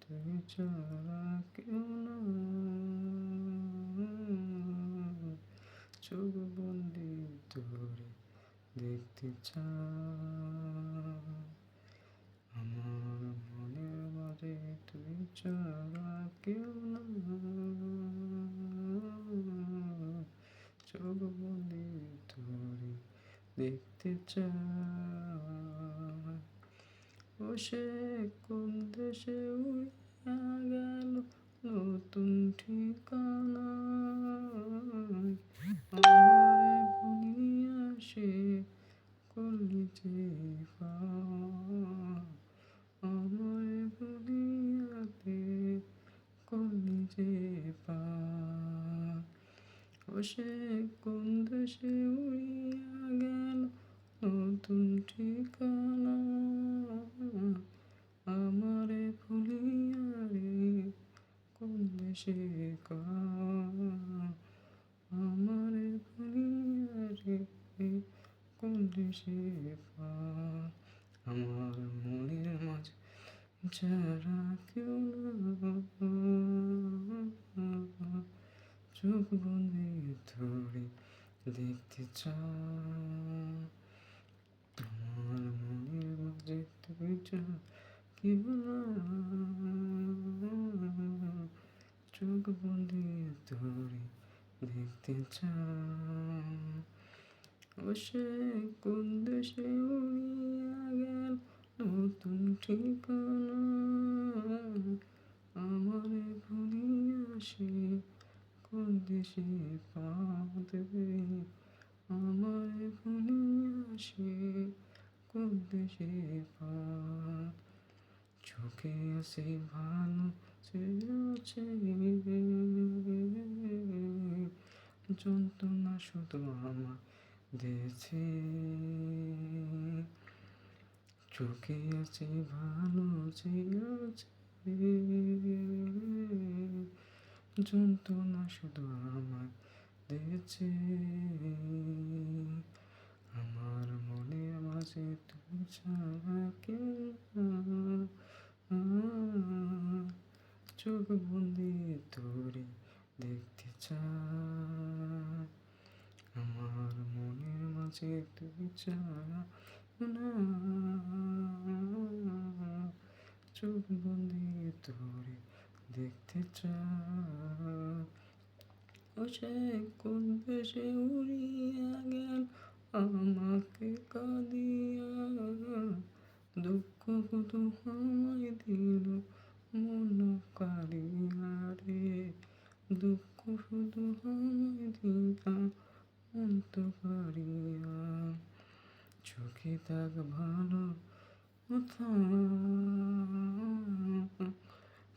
তুই ছাড়া কেউ না, চোখ বন্দি তোরে দেখতে চাই। আমার মনের মাঝে তুই ছাড়া কেউ না, চোখ বন্দি তোরে দেখতে চাই। ও সে কোন দেশে উড়িয়া গেল নতুন ঠিকানায়, আমারে ভুলিয়া সে করলি যে পার, আমারে ভুলিয়াতে করলি যে পার। ও সে কোন দেশে উড়িয়া গেল নতুন ঠিকানা, আমারে ভুলিয়া রে করলে সে কার, আমারে ভুলিয়া রে করলে সে পার। আমার মনের মাঝে যারা কেউ না, চোখ বন্ধে ধরে দেখতে চাই। আমার মনের মাঝে তুই ছাড়া কেউ না, চোখ বন্ধে ধরে দেখতে চাই। ও সে কোন দেশে উড়িয়া গেল নতুন ঠিকানা, আমারে ভুলিয়া সে কোন দেশে পা দেবে, আমারে ভুলিয়া সে কোন দেশে পা। চোখে আছে ভালো সে আছে, যন্ত্রণা শুধু আমার দেছে। চোখে আছে ভালো যে আছে, যন্ত্রণা শুধু আমার দেছে। আমার মনের মাঝে তুই ছাড়া কেউ না, চোখ বন্দি তোরে দেখতে চাই। আমার মনের মাঝে তুই ছাড়া না, চোখ বন্দি তোরে দেখতে চাই। ও সে কোন দেশে উড়িয়া গেল আমাকে কাঁদিয়া, দুঃখ শুধু আমায় দিল মন কাড়িয়া রে, দুঃখ শুধু আমায় দিল অন্ত কাড়িয়া। চোখে থাক ভালো কথা,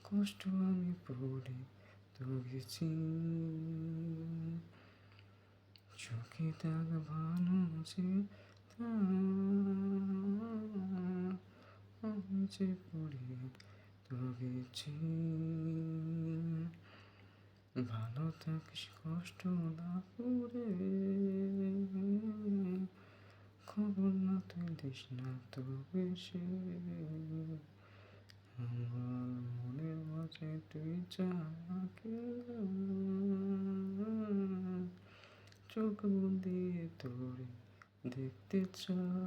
কষ্ট আমি পড়ে তুলেছি। চোখে থাক ভালো যে আমি যে পড়ে তুলেছি। ভালো থাকিস কষ্ট না করে, খবর না তুই দিস না তো বেশি। আমার মনের মাঝে তুই ছাড়া কেউ না, চোখ বন্দি তোরে দেখতে চাই।